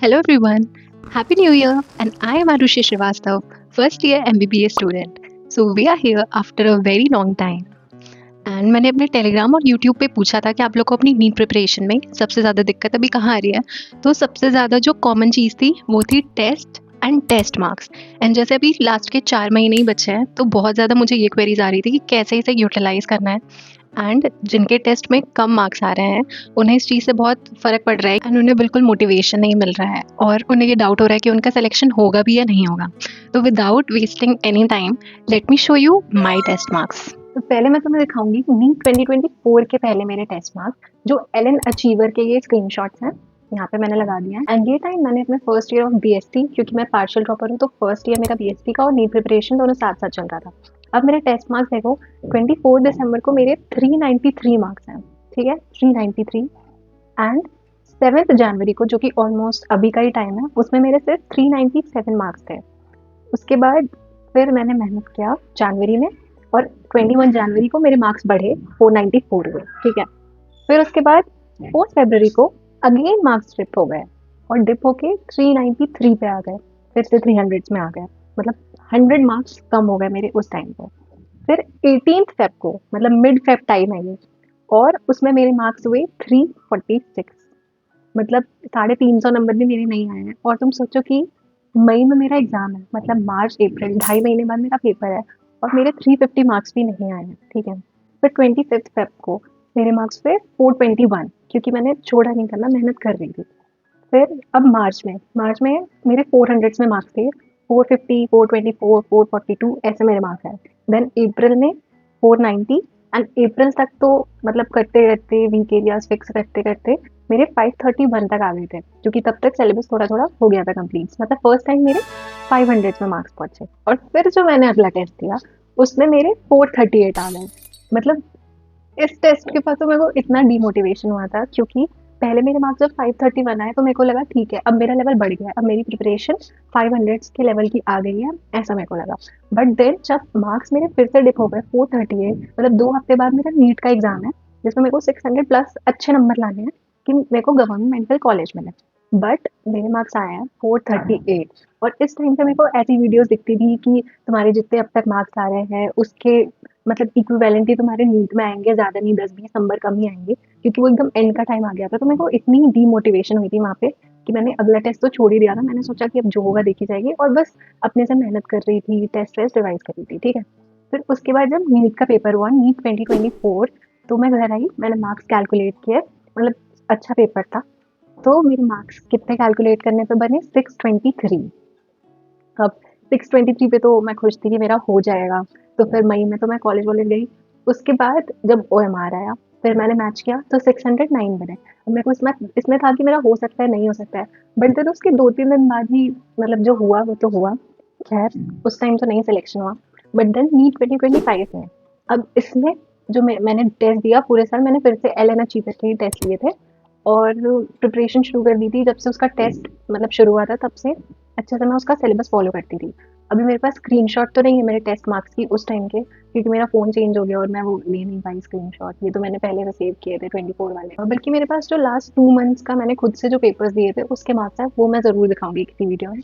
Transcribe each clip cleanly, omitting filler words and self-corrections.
Hello everyone, Happy New Year, and I am Arushi Srivastav, first year MBBS student. So we are here after a very long time. And मैंने अपने Telegram और YouTube पे पूछा था कि आप लोग को अपनी नीट प्रिपरेशन में सबसे ज़्यादा दिक्कत अभी कहाँ आ रही है। तो सबसे ज़्यादा जो कॉमन चीज़ थी वो थी test and test marks. And जैसे अभी लास्ट के 4 महीने ही बचे हैं तो बहुत ज़्यादा मुझे ये क्वेरीज आ रही थी कि कैसे इसे यूटिलाइज़ करना है। एंड जिनके टेस्ट में कम मार्क्स आ रहे हैं उन्हें इस चीज़ से बहुत फ़र्क पड़ रहा है एंड उन्हें बिल्कुल मोटिवेशन नहीं मिल रहा है और उन्हें ये डाउट हो रहा है कि उनका सिलेक्शन होगा भी या नहीं होगा। तो without wasting any time let me show you my test marks. तो पहले मैं तुम्हें दिखाऊंगी नीट 2024 के पहले मेरे टेस्ट मार्क्स जो एलन अचीवर के ये स्क्रीनशॉट्स हैं। यहाँ पे मैंने लगा दिया है एंड ये टाइम मैंने अपने फर्स्ट ईयर ऑफ बीएससी, क्योंकि मैं पार्शियल ड्रॉपर हूँ तो फर्स्ट ईयर मेरा बीएससी का और नीट प्रिपरेशन दोनों साथ साथ चल रहा था। अब मेरे टेस्ट मार्क्स देखो, 24 दिसंबर को मेरे 393 मार्क्स हैं। ठीक है, 393। एंड 7 जनवरी को, जो कि ऑलमोस्ट अभी का ही टाइम है, उसमें मेरे सिर्फ 397 मार्क्स थे। उसके बाद फिर मैंने मेहनत किया जनवरी में और 21 जनवरी को मेरे मार्क्स बढ़े, 494 हुए। ठीक है, फिर उसके बाद 4 फरवरी को अगेन मार्क्स डिप हो गए और डिप होके 393 पे आ गए, फिर से 300 में आ गए। मतलब 100 मार्क्स कम हो गए मेरे उस टाइम पे। फिर 18 फेब को, मतलब मिड फेब टाइम है ये, और उसमें मेरे मार्क्स हुए 346। मतलब 350 नंबर भी मेरे नहीं आए हैं। और तुम सोचो कि मई में मेरा एग्जाम है, मतलब मार्च अप्रैल 2.5 महीने बाद मेरा पेपर है और मेरे 350 मार्क्स भी नहीं आए हैं। ठीक है, फिर 25 फेब को मेरे मार्क्स पे 421, क्योंकि मैंने छोड़ा नहीं करना, मेहनत कर रही थी। फिर अब मार्च में मेरे 400 में मार्क्स थे, 450, 424, 442 ऐसे मेरे मार्क्स आए। देन अप्रैल में 490 एंड अप्रैल तक तो मतलब करते करते वीक एरियाज फिक्स करते करते मेरे 531 तक आ गए थे, क्योंकि तब तक सिलेबस थोड़ा थोड़ा हो गया था कंप्लीट। मतलब फर्स्ट टाइम मेरे 500 में मार्क्स पहुंचे। और फिर जो मैंने अगला टेस्ट दिया उसमें मेरे 438 आ गए। मतलब इस टेस्ट के बाद तो मेरे को इतना डीमोटिवेशन हुआ था, क्योंकि पहले मेरे मार्क्स जब 531 आए तो मेरे को लगा ठीक है, अब मेरा लेवल बढ़ गया है, अब मेरी प्रिपरेशन 500 के लेवल की आ गई है, ऐसा मेरे को लगा। बट देन जब मार्क्स मेरे फिर से डिप हो गए 438, मतलब 2 हफ्ते बाद मेरा नीट का एग्जाम है जिसमें मेरे को 600 प्लस अच्छे नंबर लाने हैं कि मेरे को गवर्नमेंटल कॉलेज मिले। बट मेरे मार्क्स आए हैं 438। और इस टाइम पे मेरे को ऐसी वीडियोस दिखती थी कि तुम्हारे जितने अब तक मार्क्स आ रहे हैं उसके मतलब इक्विवेलेंट ही तुम्हारे नीट में आएंगे, ज़्यादा नहीं, 10-20 नंबर कम ही आएंगे, क्योंकि वो एकदम एंड का टाइम आ गया था। तो मेरे को इतनी डीमोटिवेशन हुई थी वहाँ पे कि मैंने अगला टेस्ट तो छोड़ ही दिया था। मैंने सोचा कि अब जो होगा देखी जाएगी, और बस अपने से मेहनत कर रही थी, टेस्ट वेस्ट रिवाइज कर रही थी। ठीक है, फिर उसके बाद जब नीट का पेपर हुआ, नीट 2024, तो मैं घर आई, मैंने मार्क्स कैलकुलेट किए। मतलब अच्छा पेपर था। तो मेरे मार्क्स कितने कैलकुलेट करने पे बने, 623। अब 623 पे तो मैं खुश थी कि मेरा हो जाएगा। तो फिर मई में तो मैं कॉलेज वॉलेज गई। उसके बाद जब ओएमआर आया फिर मैंने मैच किया तो 609 बने। अब मेरे को इसमें इसमें था कि मेरा हो सकता है, नहीं हो सकता है। बट देन उसके 2-3 दिन बाद ही मतलब जो हुआ वो तो हुआ। खैर, उस टाइम तो नहीं सिलेक्शन हुआ। बट देन नीट 2025 में, अब इसमें जो मैंने टेस्ट दिया पूरे साल, मैंने फिर से एल एन अचीवर के ही टेस्ट लिए थे और प्रिपरेशन शुरू कर दी थी। जब से उसका टेस्ट मतलब शुरू हुआ था तब से अच्छे से मैं उसका सिलेबस फॉलो करती थी। अभी मेरे पास स्क्रीनशॉट तो नहीं है मेरे टेस्ट मार्क्स की उस टाइम के, क्योंकि मेरा फ़ोन चेंज हो गया और मैं वो ले नहीं पाई स्क्रीनशॉट। ये तो मैंने पहले से सेव किए थे 24 वाले। और बल्कि मेरे पास जो लास्ट 2 मंथ्स का मैंने खुद से जो पेपर्स दिए थे उसके मार्क्स हैं, वो मैं ज़रूर दिखाऊंगी किसी वीडियो में।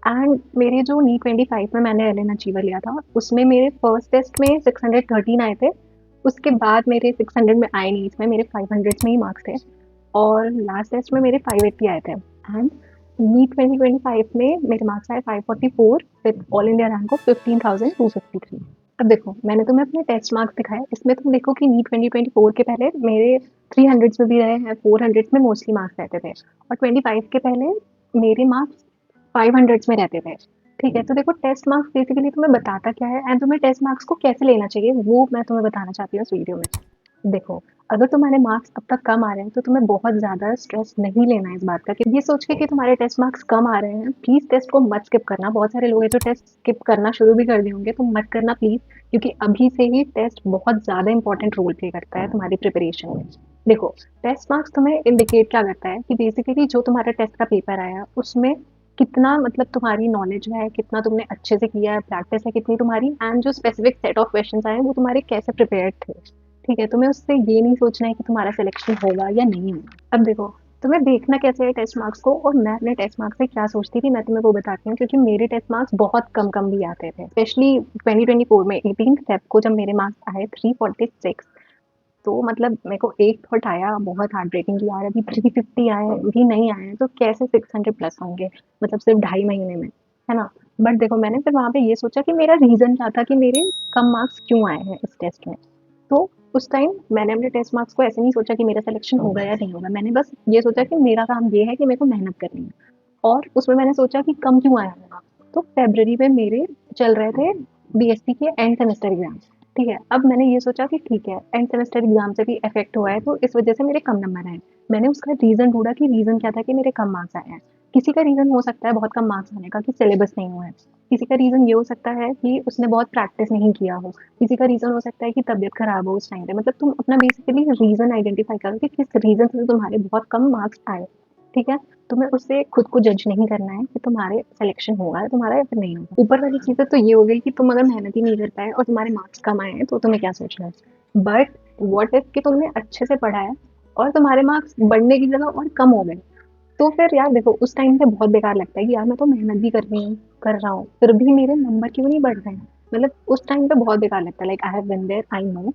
एंड मेरे जो नी 25 में मैंने एल एन अचीवर लिया था उसमें मेरे फर्स्ट टेस्ट में 613 आए थे। उसके बाद मेरे 600 में आए नहीं, इसमें मेरे 500 में ही मार्क्स थे। और लास्ट टेस्ट में मेरे 580 आए थे। एंड नीट 2025 में मेरे मार्क्स आए 544 with all India rank of 15,253। अब देखो, मैंने तुम्हें अपने टेस्ट मार्क्स दिखाए, इसमें तुम देखो कि नीट 2024 के पहले मेरे 300 में भी रहे हैं, 400 में मोस्टली मार्क्स रहते थे, और 25 के पहले मेरे मार्क्स 500 में रहते थे। ठीक है, तो देखो टेस्ट मार्क्स बेसिकली तुम्हें बताता क्या है एंड तुम्हें टेस्ट मार्क्स को कैसे लेना चाहिए वो मैं तुम्हें बताना चाहती हूँ इस वीडियो में। देखो, अगर तुम्हारे मार्क्स अब तक कम आ रहे हैं तो तुम्हें बहुत ज़्यादा स्ट्रेस नहीं लेना है इस बात का, कि ये सोच के कि तुम्हारे टेस्ट मार्क्स कम आ रहे हैं प्लीज़ टेस्ट को मत स्किप करना। बहुत सारे लोग हैं जो टेस्ट स्किप करना शुरू भी कर दिए होंगे, तो मत करना प्लीज़, क्योंकि अभी से ही टेस्ट बहुत ज़्यादा इंपॉर्टेंट रोल प्ले करता है तुम्हारी प्रिपरेशन में। देखो, टेस्ट मार्क्स तुम्हें इंडिकेट क्या करता है कि बेसिकली जो तुम्हारा टेस्ट का पेपर आया उसमें कितना मतलब तुम्हारी नॉलेज है, कितना तुमने अच्छे से किया है, प्रैक्टिस है कितनी तुम्हारी, एंड जो स्पेसिफिक सेट ऑफ क्वेश्चंस आए वो तुम्हारे कैसे प्रिपेयर्ड थे। ठीक है, तुम्हें उससे ये नहीं सोचना है कि तुम्हारा सिलेक्शन होगा या नहीं होगा। अब देखो, तुम्हें देखना कैसे है टेस्ट मार्क्स को, और मैं अपने टेस्ट मार्क्स से क्या सोचती थी मैं तुम्हें वो बताती हूँ, क्योंकि मेरे टेस्ट मार्क्स बहुत कम कम भी आते थे, स्पेशली 2024 में 18 फेब को जब मेरे मार्क्स आए 346। तो मतलब मेरे को एक थॉट आया बहुत हार्ट ब्रेकिंग कि यार अभी 350 आए भी नहीं आए हैं तो कैसे 600 प्लस होंगे, मतलब सिर्फ 2.5 महीने में, है ना। बट देखो मैंने फिर वहाँ पे ये सोचा कि मेरा रीज़न क्या था कि मेरे कम मार्क्स क्यों आए हैं इस टेस्ट में। तो उस टाइम मैंने अपने टेस्ट मार्क्स को ऐसे नहीं सोचा कि मेरा सिलेक्शन होगा या नहीं होगा, मैंने बस ये सोचा कि मेरा काम ये है कि मेरे को मेहनत करनी है। और उसमें मैंने सोचा कि कम क्यों आया होगा। तो फ़रवरी में मेरे चल रहे थे बीएससी के एंड सेमेस्टर एग्ज़ाम्स, ठीक है। अब मैंने ये सोचा कि ठीक है, एंड सेमेस्टर एग्ज़ाम से भी इफ़ेक्ट हुआ है तो इस वज़ह से मेरे कम नंबर आए। मैंने उसका रीज़न ढूँढा कि रीज़न क्या था कि मेरे कम मार्क्स आए हैं। किसी का रीज़न हो सकता है बहुत कम मार्क्स आने का कि सिलेबस नहीं हुआ है। किसी का रीज़न ये हो सकता है कि उसने बहुत प्रैक्टिस नहीं किया हो। किसी का रीज़न हो सकता है कि तबीयत ख़राब हो उस टाइम पे। मतलब तुम अपना बेसिकली रीज़न आइडेंटिफ़ाई करो कि किस रीज़न से तुम्हारे बहुत कम मार्क्स आए, ठीक है? तुम्हें उससे खुद को जज नहीं करना है कि तुम्हारे सिलेक्शन होगा तुम्हारा या फिर नहीं होगा। ऊपर वाली चीज़ें तो ये हो गई कि तुम अगर मेहनत ही नहीं कर पाए और तुम्हारे मार्क्स कम आए हैं तो तुम्हें क्या सोचना है। बट व्हाट इफ कि तुमने अच्छे से पढ़ा है और तुम्हारे मार्क्स बढ़ने की जगह और कम हो गए, तो फिर यार देखो उस टाइम पे बहुत बेकार लगता है कि यार मैं तो मेहनत भी कर रहा हूँ फिर भी मेरे नंबर क्यों नहीं बढ़ रहे हैं। मतलब उस टाइम पे बहुत बेकार लगता है, like I have been there, I know.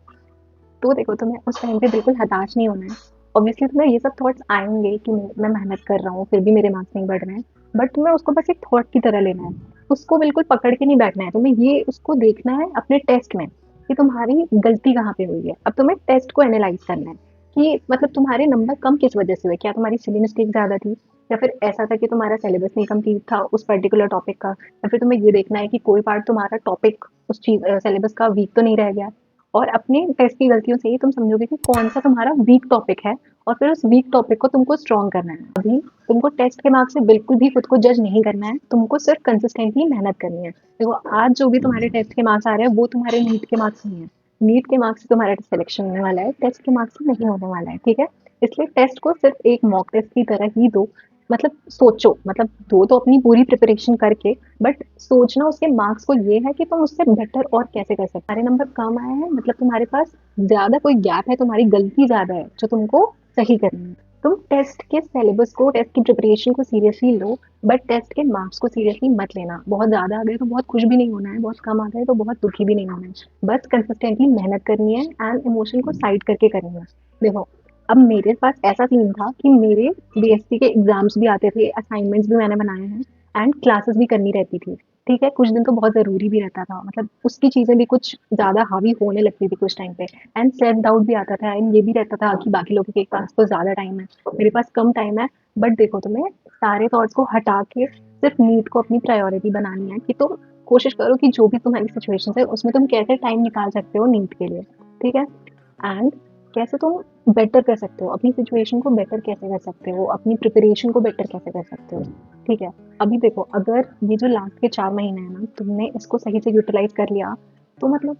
तो देखो तुम्हें उस टाइम पे बिल्कुल हताश नहीं होना है। ऑब्वियसली तुम्हें ये सब थॉट्स आएँगे कि मैं मेहनत कर रहा हूँ, फिर भी मेरे मार्क्स नहीं बढ़ रहे हैं। बट तुम्हें उसको बस एक थॉट की तरह लेना है। उसको बिल्कुल पकड़ के नहीं बैठना है। तुम्हें ये उसको देखना है अपने टेस्ट में कि तुम्हारी गलती कहाँ पे हुई है। अब तुम्हें टेस्ट को एनालाइज़ करना है कि मतलब तुम्हारे नंबर कम किस वजह से हुए? क्या तुम्हारी सिली मिस्टेक ज़्यादा थी? या फिर ऐसा था कि तुम्हारा सिलेबस नहीं कंप्लीट था उस पर्टिकुलर टॉपिक का? या फिर तुम्हें ये देखना है कि कोई पार्ट तुम्हारा टॉपिक उस सिलेबस का वीक तो नहीं रह गया? और अपने टेस्ट की गलतियों से ही तुम समझोगे कि कौन सा तुम्हारा वीक टॉपिक है और फिर उस वीक टॉपिक को तुमको स्ट्रॉन्ग करना है। अभी तुमको टेस्ट के मार्क्स से बिल्कुल भी खुद को जज नहीं करना है, तुमको सिर्फ कंसिस्टेंटली मेहनत करनी है। देखो आज जो भी तुम्हारे टेस्ट के मार्क्स आ रहे हैं वो तुम्हारे नीट के मार्क्स नहीं है। नीट के मार्क्स से तुम्हारा सिलेक्शन होने वाला है, टेस्ट के मार्क्स से नहीं होने वाला है, ठीक है। इसलिए टेस्ट को सिर्फ एक मॉक टेस्ट की तरह ही दो। मतलब सोचो, मतलब दो तो अपनी पूरी प्रिपरेशन करके, बट सोचना उसके मार्क्स को ये है कि तुम उससे बेटर और कैसे कर सकते हो। तुम्हारे नंबर कम आए हैं मतलब तुम्हारे पास ज़्यादा कोई गैप है, तुम्हारी गलती ज़्यादा है जो तुमको सही करनी है। तुम टेस्ट के सिलेबस को, टेस्ट की प्रिपरेशन को सीरियसली लो, बट टेस्ट के मार्क्स को सीरियसली मत लेना। बहुत ज़्यादा आ गए तो बहुत खुश भी नहीं होना है, बहुत कम आ गए तो बहुत दुखी भी नहीं होना है। बस कंसिस्टेंटली मेहनत करनी है एंड इमोशन को साइड करके करनी है। देखो अब मेरे पास ऐसा सीन था कि मेरे बीएससी के एग्जाम्स भी आते थे, असाइनमेंट्स भी मैंने बनाए हैं एंड क्लासेस भी करनी रहती थी, ठीक है। कुछ दिन तो बहुत ज़रूरी भी रहता था, मतलब उसकी चीज़ें भी कुछ ज़्यादा हावी होने लगती थी कुछ टाइम पे। एंड सेल्फ डाउट भी आता था एंड ये भी रहता था कि बाकी लोगों के पास तो ज़्यादा टाइम है, मेरे पास कम टाइम है। बट देखो तुम्हें सारे थॉट्स को हटा के सिर्फ नीट को अपनी प्रायोरिटी बनानी है कि तुम कोशिश करो कि जो भी तुम्हारी सिचुएशन है उसमें तुम कैसे टाइम निकाल सकते हो नीट के लिए, ठीक है। एंड कैसे तुम बेटर कर सकते हो अपनी सिचुएशन को, बेटर कैसे कर सकते हो अपनी प्रिपरेशन को, बेटर कैसे कर सकते हो, ठीक है। अभी देखो अगर ये जो लास्ट के 4 महीने हैं ना तुमने इसको सही से यूटिलाइज कर लिया तो मतलब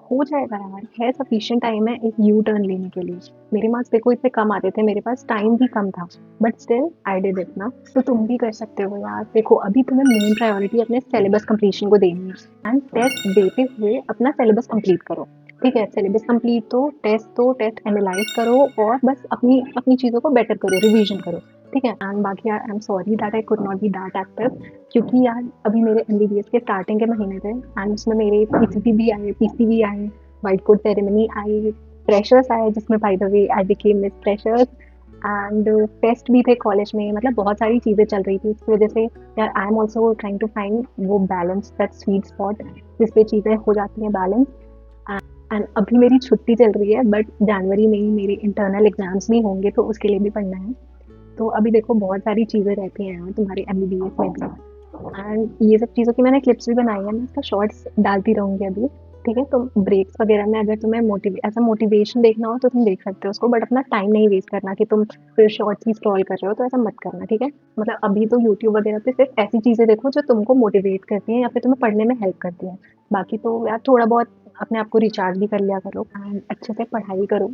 हो जाएगा यार, है सफिशिएंट टाइम है एक यू टर्न लेने के लिए। मेरे मार्क्स देखो इतने कम आते थे, मेरे पास टाइम भी कम था, but still I did it ना। तो तुम भी कर सकते हो यार। देखो अभी तुम्हें मेन प्रायोरिटी अपने सिलेबस कंप्लीशन को देनी है एंड टेस्ट देते हुए अपना सिलेबस कंप्लीट करो, ठीक है। सिलेबस कंप्लीट दो, टेस्ट एनालाइज करो और बस अपनी अपनी चीज़ों को बेटर करो, रिवीजन करो, ठीक है। एंड बाकी यार I am sorry that I could not be that active, क्योंकि यार अभी मेरे एमबीबीएस के स्टार्टिंग के महीने थे एंड उसमें मेरे पीसीटी भी आए, पीसी भी आए, वाइट कोट सेरेमनी आई, फ्रेशर्स आए जिसमें by the way I became miss freshers and fest भी थे कॉलेज में। मतलब बहुत सारी चीज़ें चल रही थी, इसकी वजह से यार I am also trying to find वो बैलेंस, दैट स्वीट स्पॉट जिस पे चीज़ें हो जाती हैं बैलेंस। एंड अभी मेरी छुट्टी चल रही है बट जनवरी में ही मेरे इंटरनल एग्जाम्स भी होंगे तो उसके लिए भी पढ़ना है। तो अभी देखो बहुत सारी चीज़ें रहती हैं यार तुम्हारे एमबीबीएस में भी, एंड ये सब चीज़ों की मैंने क्लिप्स भी बनाई है, मैं इसका शॉर्ट्स डालती रहूँगी अभी, ठीक है। तो ब्रेक्स वगैरह में अगर तुम्हें ऐसा मोटिवेशन देखना हो तो तुम देख सकते हो उसको, बट अपना टाइम नहीं वेस्ट करना कि तुम फिर शॉर्ट्स ही स्क्रॉल कर रहे हो, तो ऐसा मत करना, ठीक है। मतलब अभी तो यूट्यूब वगैरह पे सिर्फ ऐसी चीज़ें देखो जो तुमको मोटिवेट करती हैं या फिर तुम्हें पढ़ने में हेल्प करती हैं। बाकी तो यार थोड़ा बहुत अपने आप को रिचार्ज भी कर लिया करो एंड अच्छे से पढ़ाई करो।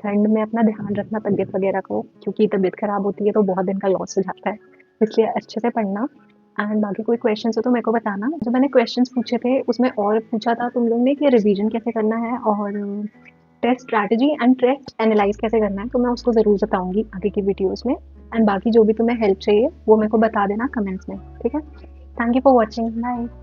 ठंड में अपना ध्यान रखना तबीयत वगैरह को, क्योंकि तबीयत खराब होती है तो बहुत दिन का लॉस हो जाता है, इसलिए अच्छे से पढ़ना। एंड बाकी कोई क्वेश्चन हो तो मेरे को बताना। जो मैंने क्वेश्चंस पूछे थे उसमें और पूछा था तुम लोग ने कि रिवीजन कैसे करना है और test strategy and test analyse कैसे करना है, तो मैं उसको ज़रूर बताऊंगी आगे की वीडियोस में। एंड बाकी जो भी तुम्हें हेल्प चाहिए वो मेरे को बता देना कमेंट्स में, ठीक है? Thank you for watching, bye.